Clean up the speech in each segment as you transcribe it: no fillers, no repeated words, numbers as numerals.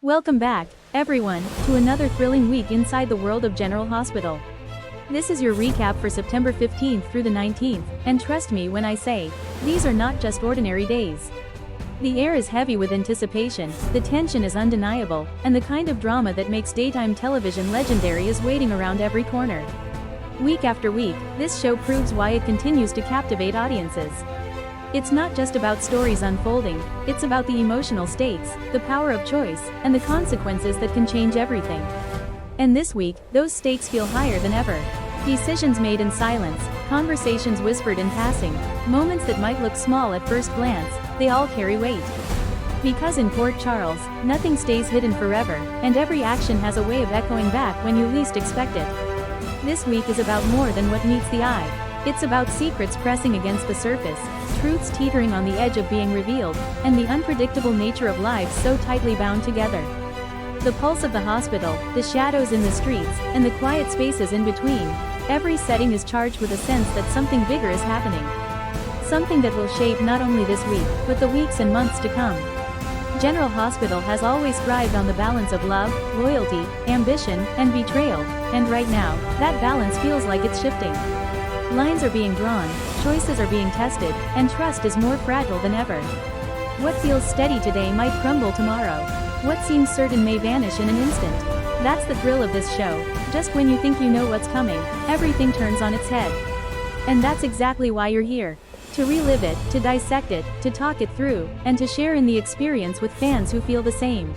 Welcome back, everyone, to another thrilling week inside the world of General Hospital. This is your recap for September 15th through the 19th, and trust me when I say, these are not just ordinary days. The air is heavy with anticipation, the tension is undeniable, and the kind of drama that makes daytime television legendary is waiting around every corner. Week after week, this show proves why it continues to captivate audiences. It's not just about stories unfolding, it's about the emotional stakes, the power of choice, and the consequences that can change everything. And this week, those stakes feel higher than ever. Decisions made in silence, conversations whispered in passing, moments that might look small at first glance, they all carry weight. Because in Port Charles, nothing stays hidden forever, and every action has a way of echoing back when you least expect it. This week is about more than what meets the eye. It's about secrets pressing against the surface, truths teetering on the edge of being revealed, and the unpredictable nature of lives so tightly bound together. The pulse of the hospital, the shadows in the streets, and the quiet spaces in between, every setting is charged with a sense that something bigger is happening. Something that will shape not only this week, but the weeks and months to come. General Hospital has always thrived on the balance of love, loyalty, ambition, and betrayal, and right now, that balance feels like it's shifting. Lines are being drawn, choices are being tested, and trust is more fragile than ever. What feels steady today might crumble tomorrow. What seems certain may vanish in an instant. That's the thrill of this show. Just when you think you know what's coming, everything turns on its head. And that's exactly why you're here. To relive it, to dissect it, to talk it through, and to share in the experience with fans who feel the same.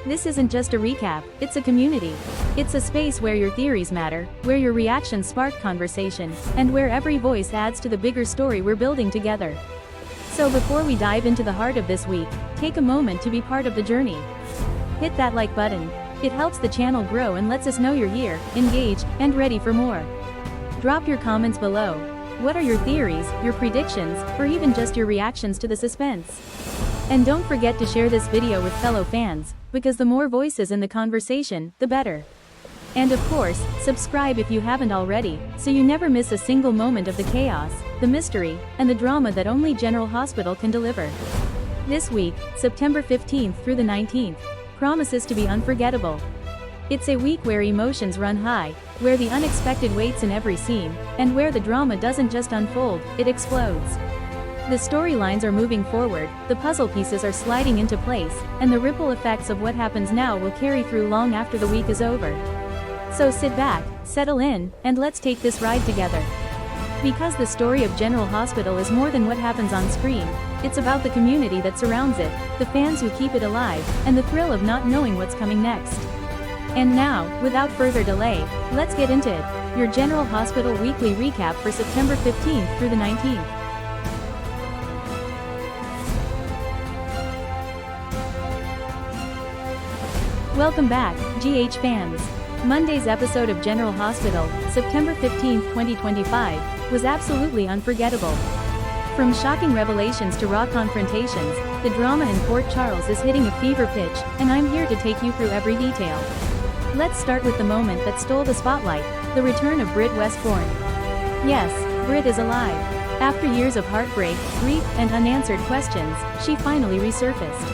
This isn't just a recap, it's a community. It's a space where your theories matter, where your reactions spark conversation, and where every voice adds to the bigger story we're building together. So before we dive into the heart of this week, take a moment to be part of the journey. Hit that like button. It helps the channel grow and lets us know you're here, engaged, and ready for more. Drop your comments below. What are your theories, your predictions, or even just your reactions to the suspense? And don't forget to share this video with fellow fans, because the more voices in the conversation, the better. And of course, subscribe if you haven't already, so you never miss a single moment of the chaos, the mystery, and the drama that only General Hospital can deliver. This week, September 15th through the 19th, promises to be unforgettable. It's a week where emotions run high, where the unexpected waits in every scene, and where the drama doesn't just unfold, it explodes. The storylines are moving forward, the puzzle pieces are sliding into place, and the ripple effects of what happens now will carry through long after the week is over. So sit back, settle in, and let's take this ride together. Because the story of General Hospital is more than what happens on screen, it's about the community that surrounds it, the fans who keep it alive, and the thrill of not knowing what's coming next. And now, without further delay, let's get into it. Your General Hospital weekly recap for September 15th through the 19th. Welcome back, GH fans. Monday's episode of General Hospital, September 15, 2025, was absolutely unforgettable. From shocking revelations to raw confrontations, the drama in Port Charles is hitting a fever pitch, and I'm here to take you through every detail. Let's start with the moment that stole the spotlight, the return of Britt Westbourne. Yes, Britt is alive. After years of heartbreak, grief, and unanswered questions, she finally resurfaced.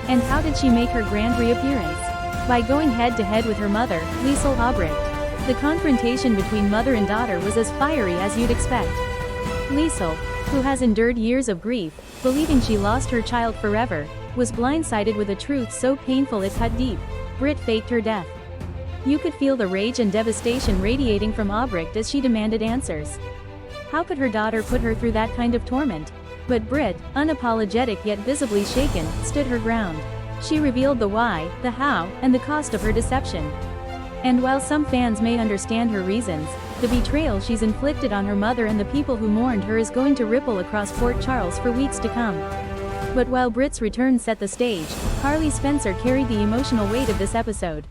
And how did she make her grand reappearance? By going head-to-head with her mother, Liesl Albrecht. The confrontation between mother and daughter was as fiery as you'd expect. Liesl, who has endured years of grief, believing she lost her child forever, was blindsided with a truth so painful it cut deep. Britt faked her death. You could feel the rage and devastation radiating from Albrecht as she demanded answers. How could her daughter put her through that kind of torment? But Britt, unapologetic yet visibly shaken, stood her ground. She revealed the why, the how, and the cost of her deception. And while some fans may understand her reasons, the betrayal she's inflicted on her mother and the people who mourned her is going to ripple across Port Charles for weeks to come. But while Britt's return set the stage, Carly Spencer carried the emotional weight of this episode.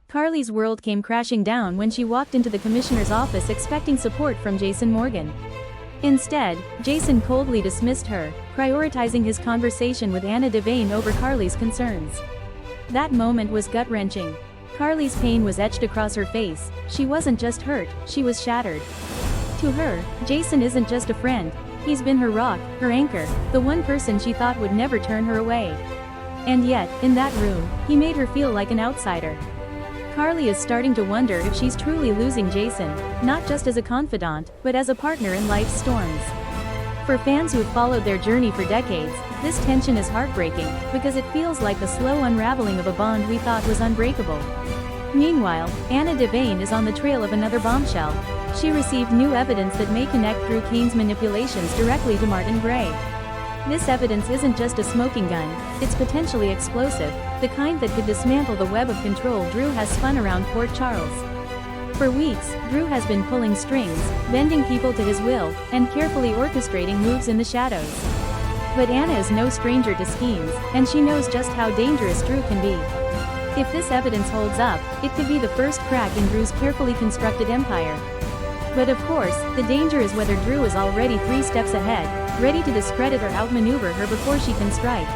Carly's world came crashing down when she walked into the commissioner's office expecting support from Jason Morgan. Instead, Jason coldly dismissed her, prioritizing his conversation with Anna Devane over Carly's concerns. That moment was gut-wrenching. Carly's pain was etched across her face. She wasn't just hurt, she was shattered. To her, Jason isn't just a friend, he's been her rock, her anchor, the one person she thought would never turn her away. And yet, in that room, he made her feel like an outsider. Carly is starting to wonder if she's truly losing Jason, not just as a confidant, but as a partner in life's storms. For fans who've followed their journey for decades, this tension is heartbreaking, because it feels like the slow unraveling of a bond we thought was unbreakable. Meanwhile, Anna Devane is on the trail of another bombshell. She received new evidence that may connect Drew Kane's manipulations directly to Martin Gray. This evidence isn't just a smoking gun, it's potentially explosive, the kind that could dismantle the web of control Drew has spun around Port Charles. For weeks, Drew has been pulling strings, bending people to his will, and carefully orchestrating moves in the shadows. But Anna is no stranger to schemes, and she knows just how dangerous Drew can be. If this evidence holds up, it could be the first crack in Drew's carefully constructed empire. But of course, the danger is whether Drew is already 3 steps ahead, ready to discredit or outmaneuver her before she can strike.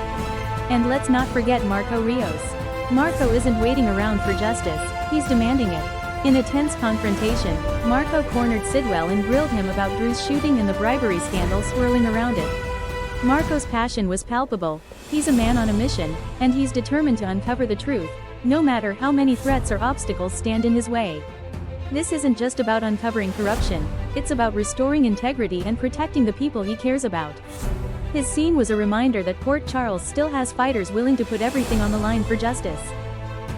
And let's not forget Marco Rios. Marco isn't waiting around for justice, he's demanding it. In a tense confrontation, Marco cornered Sidwell and grilled him about Drew's shooting and the bribery scandal swirling around it. Marco's passion was palpable, he's a man on a mission, and he's determined to uncover the truth, no matter how many threats or obstacles stand in his way. This isn't just about uncovering corruption, it's about restoring integrity and protecting the people he cares about. His scene was a reminder that Port Charles still has fighters willing to put everything on the line for justice.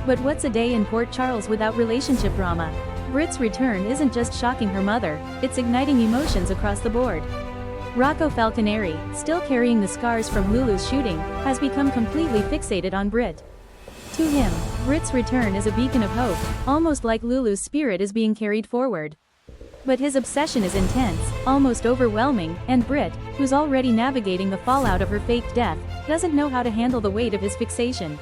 But what's a day in Port Charles without relationship drama? Brit's return isn't just shocking her mother, it's igniting emotions across the board. Rocco Falconeri, still carrying the scars from Lulu's shooting, has become completely fixated on Brit. To him, Brit's return is a beacon of hope, almost like Lulu's spirit is being carried forward. But his obsession is intense, almost overwhelming, and Brit, who's already navigating the fallout of her faked death, doesn't know how to handle the weight of his fixation.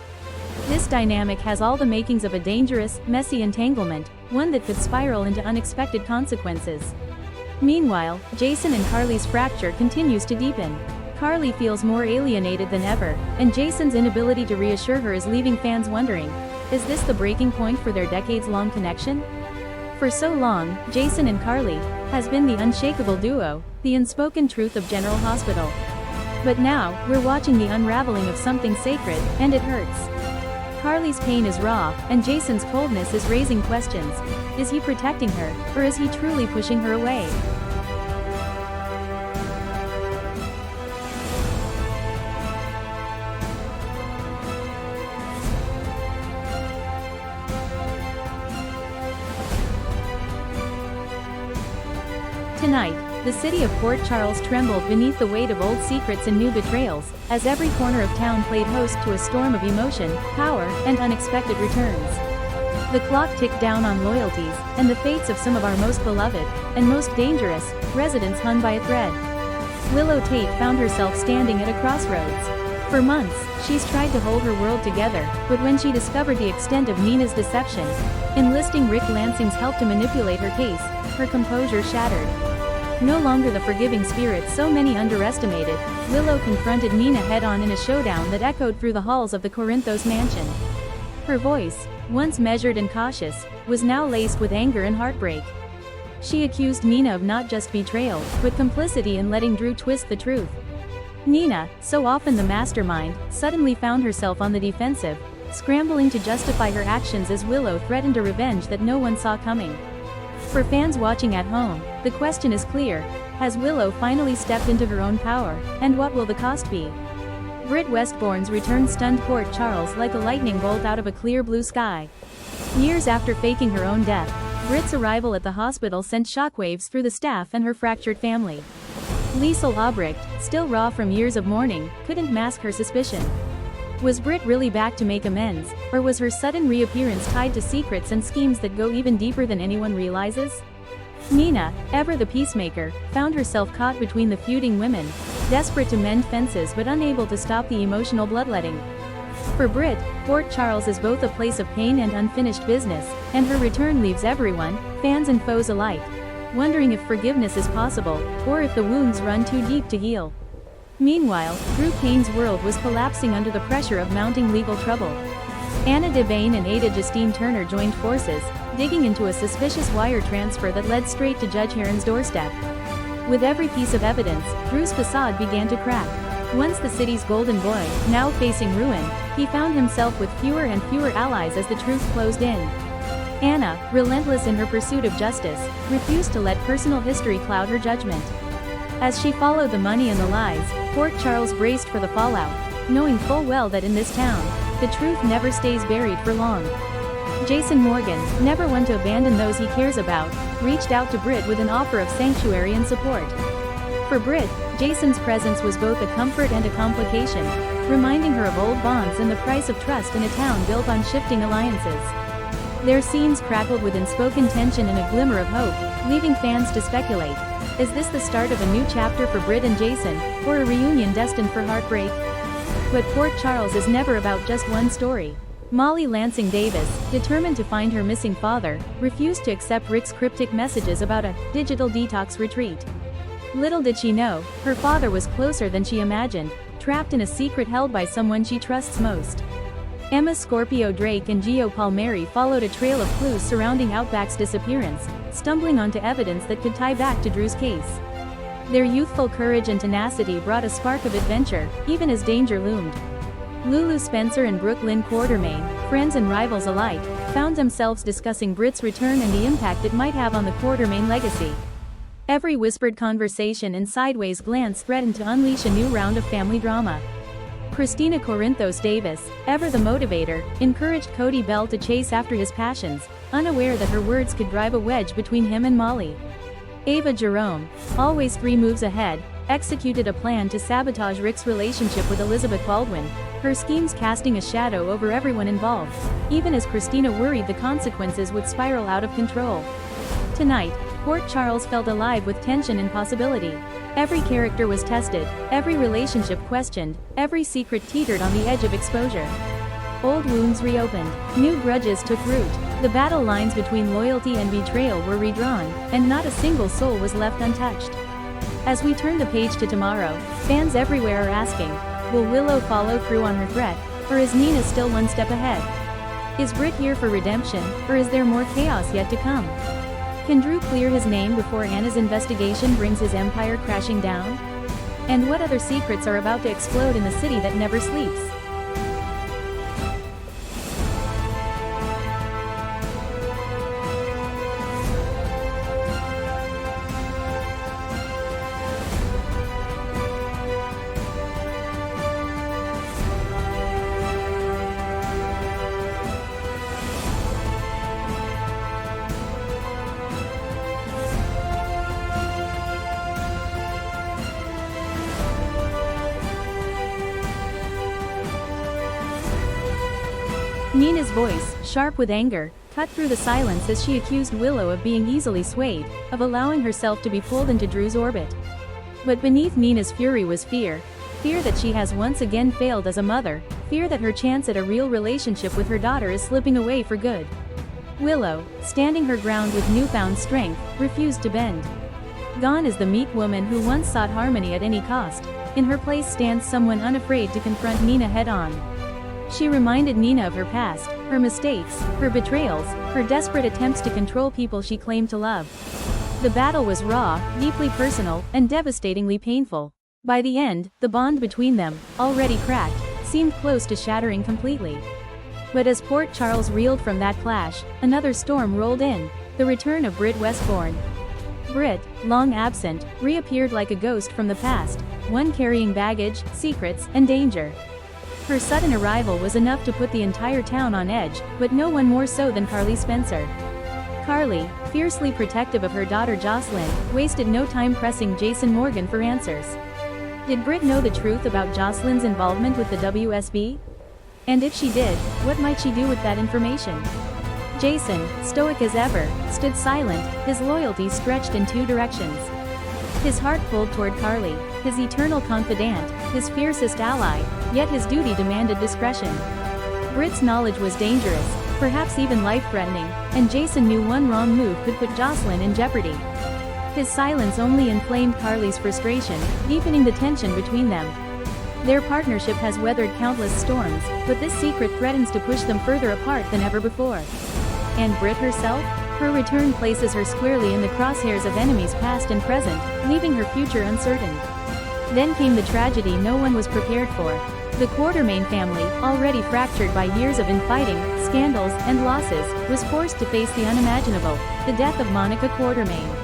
This dynamic has all the makings of a dangerous, messy entanglement, one that could spiral into unexpected consequences. Meanwhile, Jason and Carly's fracture continues to deepen. Carly feels more alienated than ever, and Jason's inability to reassure her is leaving fans wondering, is this the breaking point for their decades-long connection? For so long, Jason and Carly has been the unshakable duo, the unspoken truth of General Hospital. But now, we're watching the unraveling of something sacred, and it hurts. Carly's pain is raw, and Jason's coldness is raising questions. Is he protecting her, or is he truly pushing her away? Tonight, the city of Port Charles trembled beneath the weight of old secrets and new betrayals, as every corner of town played host to a storm of emotion, power, and unexpected returns. The clock ticked down on loyalties, and the fates of some of our most beloved, and most dangerous, residents hung by a thread. Willow Tate found herself standing at a crossroads. For months, she's tried to hold her world together, but when she discovered the extent of Nina's deception, enlisting Rick Lansing's help to manipulate her case, her composure shattered. No longer the forgiving spirit so many underestimated, Willow confronted Nina head-on in a showdown that echoed through the halls of the Corinthos mansion. Her voice, once measured and cautious, was now laced with anger and heartbreak. She accused Nina of not just betrayal, but complicity in letting Drew twist the truth. Nina, so often the mastermind, suddenly found herself on the defensive, scrambling to justify her actions as Willow threatened a revenge that no one saw coming. For fans watching at home, the question is clear: has Willow finally stepped into her own power, and what will the cost be? Brit Westbourne's return stunned Port Charles like a lightning bolt out of a clear blue sky. Years after faking her own death, Brit's arrival at the hospital sent shockwaves through the staff and her fractured family. Liesl Albrecht, still raw from years of mourning, couldn't mask her suspicion. Was Brit really back to make amends, or was her sudden reappearance tied to secrets and schemes that go even deeper than anyone realizes? Nina, ever the peacemaker, found herself caught between the feuding women, desperate to mend fences but unable to stop the emotional bloodletting. For Brit, Port Charles is both a place of pain and unfinished business, and her return leaves everyone, fans and foes alike, wondering if forgiveness is possible, or if the wounds run too deep to heal. Meanwhile, Drew Kane's world was collapsing under the pressure of mounting legal trouble. Anna Devane and Ada Justine Turner joined forces, digging into a suspicious wire transfer that led straight to Judge Heron's doorstep. With every piece of evidence, Drew's facade began to crack. Once the city's golden boy, now facing ruin, he found himself with fewer and fewer allies as the truth closed in. Anna, relentless in her pursuit of justice, refused to let personal history cloud her judgment. As she followed the money and the lies, Port Charles braced for the fallout, knowing full well that in this town, the truth never stays buried for long. Jason Morgan, never one to abandon those he cares about, reached out to Britt with an offer of sanctuary and support. For Britt, Jason's presence was both a comfort and a complication, reminding her of old bonds and the price of trust in a town built on shifting alliances. Their scenes crackled with unspoken tension and a glimmer of hope, leaving fans to speculate. Is this the start of a new chapter for Britt and Jason, or a reunion destined for heartbreak? But Port Charles is never about just one story. Molly Lansing Davis, determined to find her missing father, refused to accept Rick's cryptic messages about a digital detox retreat. Little did she know, her father was closer than she imagined, trapped in a secret held by someone she trusts most. Emma Scorpio Drake and Gio Palmieri followed a trail of clues surrounding Outback's disappearance, stumbling onto evidence that could tie back to Drew's case. Their youthful courage and tenacity brought a spark of adventure, even as danger loomed. Lulu Spencer and Brooklyn Quartermain, friends and rivals alike, found themselves discussing Britt's return and the impact it might have on the Quartermain legacy. Every whispered conversation and sideways glance threatened to unleash a new round of family drama. Christina Corinthos Davis, ever the motivator, encouraged Cody Bell to chase after his passions, unaware that her words could drive a wedge between him and Molly. Ava Jerome, always 3 moves ahead, executed a plan to sabotage Rick's relationship with Elizabeth Baldwin, her schemes casting a shadow over everyone involved, even as Christina worried the consequences would spiral out of control. Tonight, Port Charles felt alive with tension and possibility. Every character was tested, every relationship questioned, every secret teetered on the edge of exposure. Old wounds reopened, new grudges took root, the battle lines between loyalty and betrayal were redrawn, and not a single soul was left untouched. As we turn the page to tomorrow, fans everywhere are asking, will Willow follow through on her threat, or is Nina still one step ahead? Is Britt here for redemption, or is there more chaos yet to come? Can Drew clear his name before Anna's investigation brings his empire crashing down? And what other secrets are about to explode in the city that never sleeps? Nina's voice, sharp with anger, cut through the silence as she accused Willow of being easily swayed, of allowing herself to be pulled into Drew's orbit. But beneath Nina's fury was fear. Fear that she has once again failed as a mother, fear that her chance at a real relationship with her daughter is slipping away for good. Willow, standing her ground with newfound strength, refused to bend. Gone is the meek woman who once sought harmony at any cost. In her place stands someone unafraid to confront Nina head-on. She reminded Nina of her past, her mistakes, her betrayals, her desperate attempts to control people she claimed to love. The battle was raw, deeply personal, and devastatingly painful. By the end, the bond between them, already cracked, seemed close to shattering completely. But as Port Charles reeled from that clash, another storm rolled in, the return of Britt Westbourne. Britt, long absent, reappeared like a ghost from the past, one carrying baggage, secrets, and danger. Her sudden arrival was enough to put the entire town on edge, but no one more so than Carly Spencer. Carly, fiercely protective of her daughter Jocelyn, wasted no time pressing Jason Morgan for answers. Did Britt know the truth about Jocelyn's involvement with the WSB? And if she did, what might she do with that information? Jason, stoic as ever, stood silent, his loyalty stretched in 2 directions. His heart pulled toward Carly, his eternal confidant, his fiercest ally, yet his duty demanded discretion. Britt's knowledge was dangerous, perhaps even life-threatening, and Jason knew one wrong move could put Jocelyn in jeopardy. His silence only inflamed Carly's frustration, deepening the tension between them. Their partnership has weathered countless storms, but this secret threatens to push them further apart than ever before. And Britt herself? Her return places her squarely in the crosshairs of enemies past and present, leaving her future uncertain. Then came the tragedy no one was prepared for. The Quartermain family, already fractured by years of infighting, scandals, and losses, was forced to face the unimaginable, the death of Monica Quartermain.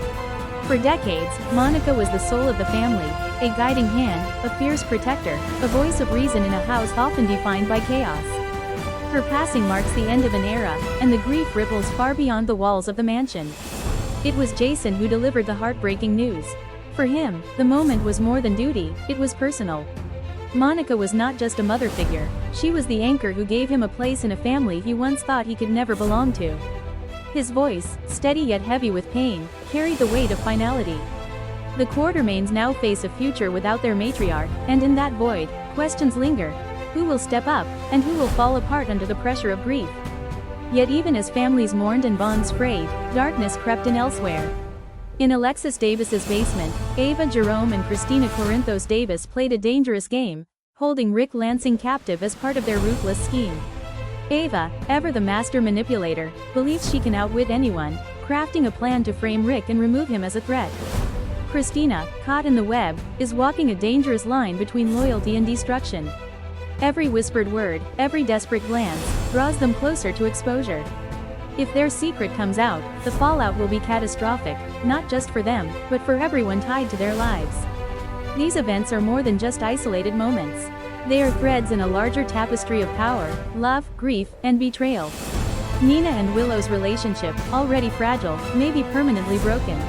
For decades, Monica was the soul of the family, a guiding hand, a fierce protector, a voice of reason in a house often defined by chaos. Her passing marks the end of an era, and the grief ripples far beyond the walls of the mansion. It was Jason who delivered the heartbreaking news. For him, the moment was more than duty, it was personal. Monica was not just a mother figure, she was the anchor who gave him a place in a family he once thought he could never belong to. His voice, steady yet heavy with pain, carried the weight of finality. The Quartermains now face a future without their matriarch, and in that void, questions linger. Who will step up, and who will fall apart under the pressure of grief? Yet even as families mourned and bonds frayed, darkness crept in elsewhere. In Alexis Davis's basement, Ava Jerome and Christina Corinthos Davis played a dangerous game, holding Rick Lansing captive as part of their ruthless scheme. Ava, ever the master manipulator, believes she can outwit anyone, crafting a plan to frame Rick and remove him as a threat. Christina, caught in the web, is walking a dangerous line between loyalty and destruction. Every whispered word, every desperate glance, draws them closer to exposure. If their secret comes out, the fallout will be catastrophic, not just for them, but for everyone tied to their lives. These events are more than just isolated moments. They are threads in a larger tapestry of power, love, grief, and betrayal. Nina and Willow's relationship, already fragile, may be permanently broken.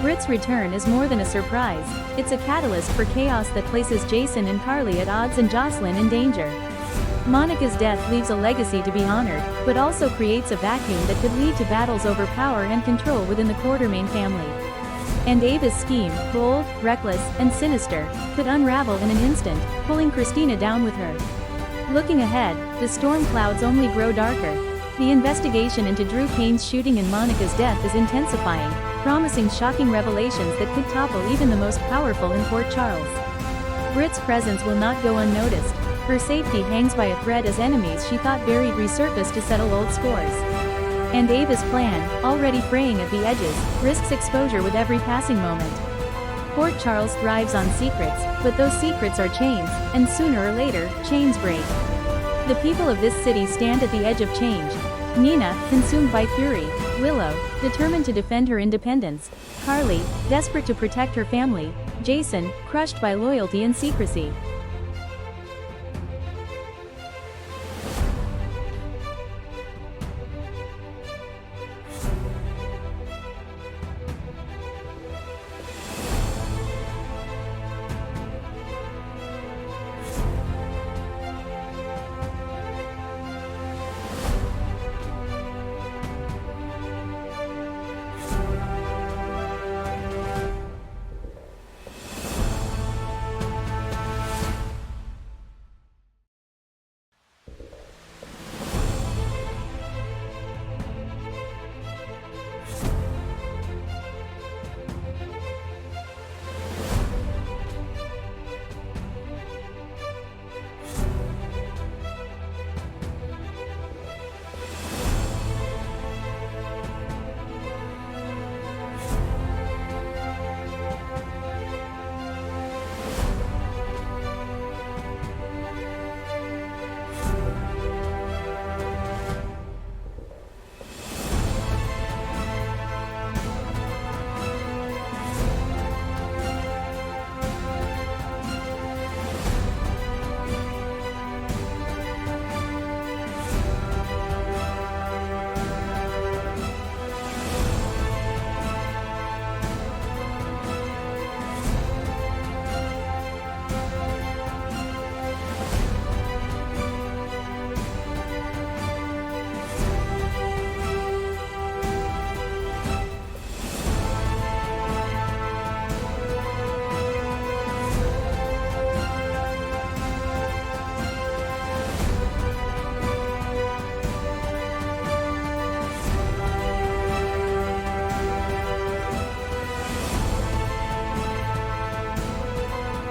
Britt's return is more than a surprise, it's a catalyst for chaos that places Jason and Carly at odds and Jocelyn in danger. Monica's death leaves a legacy to be honored, but also creates a vacuum that could lead to battles over power and control within the Quartermain family. And Ava's scheme, bold, reckless, and sinister, could unravel in an instant, pulling Christina down with her. Looking ahead, the storm clouds only grow darker. The investigation into Drew Kane's shooting and Monica's death is intensifying, promising shocking revelations that could topple even the most powerful in Port Charles. Britt's presence will not go unnoticed. Her safety hangs by a thread as enemies she thought buried resurface to settle old scores. And Ava's plan, already fraying at the edges, risks exposure with every passing moment. Port Charles thrives on secrets, but those secrets are chains, and sooner or later, chains break. The people of this city stand at the edge of change. Nina, consumed by fury. Willow, determined to defend her independence. Carly, desperate to protect her family. Jason, crushed by loyalty and secrecy.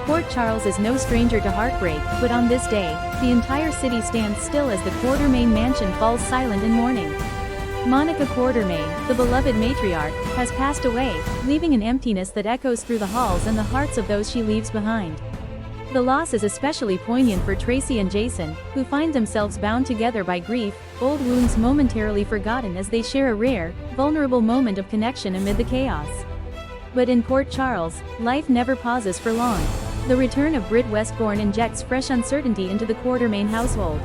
Port Charles is no stranger to heartbreak, but on this day, the entire city stands still as the Quartermain mansion falls silent in mourning. Monica Quartermain, the beloved matriarch, has passed away, leaving an emptiness that echoes through the halls and the hearts of those she leaves behind. The loss is especially poignant for Tracy and Jason, who find themselves bound together by grief, old wounds momentarily forgotten as they share a rare, vulnerable moment of connection amid the chaos. But in Port Charles, life never pauses for long. The return of Britt Westbourne injects fresh uncertainty into the Quartermain household.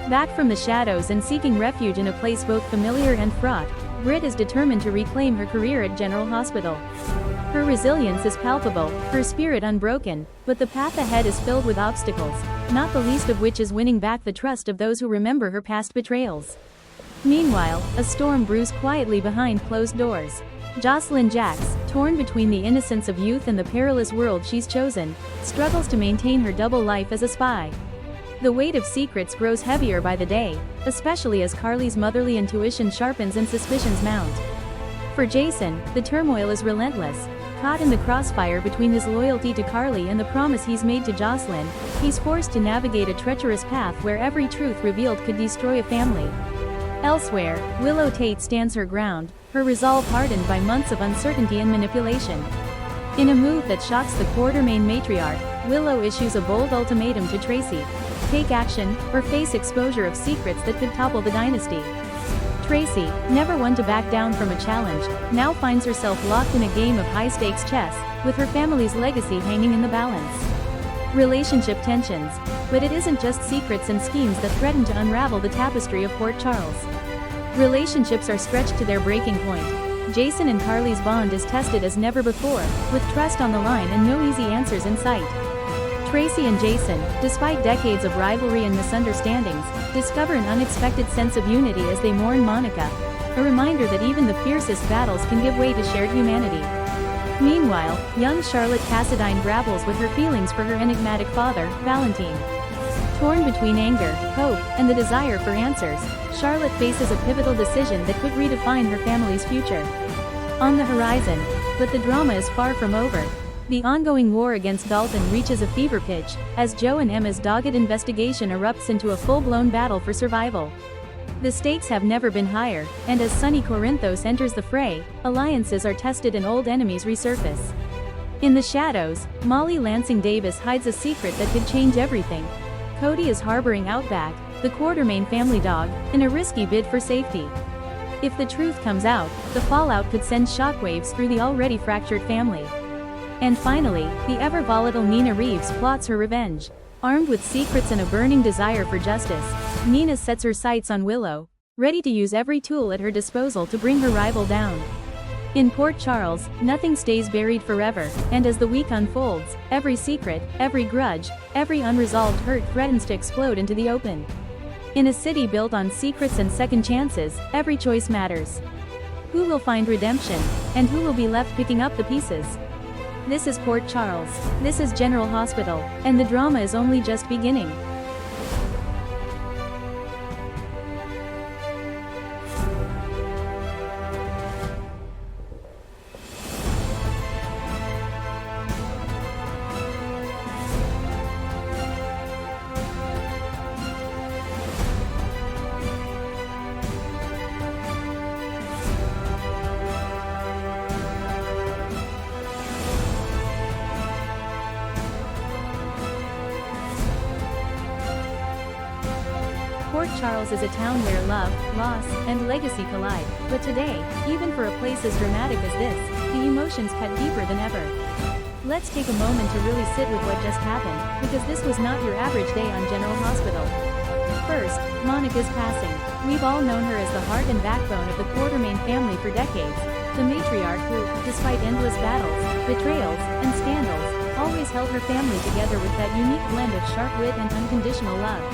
Back from the shadows and seeking refuge in a place both familiar and fraught, Britt is determined to reclaim her career at General Hospital. Her resilience is palpable, her spirit unbroken, but the path ahead is filled with obstacles, not the least of which is winning back the trust of those who remember her past betrayals. Meanwhile, a storm brews quietly behind closed doors. Jocelyn Jacks, torn between the innocence of youth and the perilous world she's chosen, struggles to maintain her double life as a spy. The weight of secrets grows heavier by the day, especially as Carly's motherly intuition sharpens and suspicions mount. For Jason, the turmoil is relentless. Caught in the crossfire between his loyalty to Carly and the promise he's made to Jocelyn, he's forced to navigate a treacherous path where every truth revealed could destroy a family. Elsewhere, Willow Tate stands her ground, her resolve hardened by months of uncertainty and manipulation. In a move that shocks the Quartermain matriarch, Willow issues a bold ultimatum to Tracy: take action, or face exposure of secrets that could topple the dynasty. Tracy, never one to back down from a challenge, now finds herself locked in a game of high-stakes chess, with her family's legacy hanging in the balance. Relationship tensions. But it isn't just secrets and schemes that threaten to unravel the tapestry of Port Charles. Relationships are stretched to their breaking point. Jason and Carly's bond is tested as never before, with trust on the line and no easy answers in sight. Tracy and Jason, despite decades of rivalry and misunderstandings, discover an unexpected sense of unity as they mourn Monica, a reminder that even the fiercest battles can give way to shared humanity. Meanwhile, young Charlotte Cassadine grapples with her feelings for her enigmatic father, Valentine. Torn between anger, hope, and the desire for answers, Charlotte faces a pivotal decision that could redefine her family's future. On the horizon, but the drama is far from over. The ongoing war against Dalton reaches a fever pitch, as Joe and Emma's dogged investigation erupts into a full-blown battle for survival. The stakes have never been higher, and as Sonny Corinthos enters the fray, alliances are tested and old enemies resurface. In the shadows, Molly Lansing Davis hides a secret that could change everything. Cody is harboring Outback, the Quartermain family dog, in a risky bid for safety. If the truth comes out, the fallout could send shockwaves through the already fractured family. And finally, the ever-volatile Nina Reeves plots her revenge. Armed with secrets and a burning desire for justice, Nina sets her sights on Willow, ready to use every tool at her disposal to bring her rival down. In Port Charles, nothing stays buried forever, and as the week unfolds, every secret, every grudge, every unresolved hurt threatens to explode into the open. In a city built on secrets and second chances, every choice matters. Who will find redemption, and who will be left picking up the pieces? This is Port Charles, this is General Hospital, and the drama is only just beginning. Port Charles is a town where love, loss, and legacy collide, but today, even for a place as dramatic as this, the emotions cut deeper than ever. Let's take a moment to really sit with what just happened, because this was not your average day on General Hospital. First, Monica's passing. We've all known her as the heart and backbone of the Quartermain family for decades, the matriarch who, despite endless battles, betrayals, and scandals, always held her family together with that unique blend of sharp wit and unconditional love.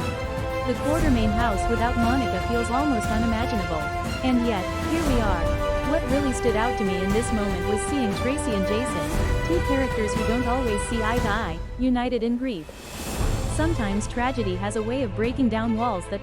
The Quartermain house without Monica feels almost unimaginable. And yet, here we are. What really stood out to me in this moment was seeing Tracy and Jason, two characters who don't always see eye to eye, united in grief. Sometimes tragedy has a way of breaking down walls that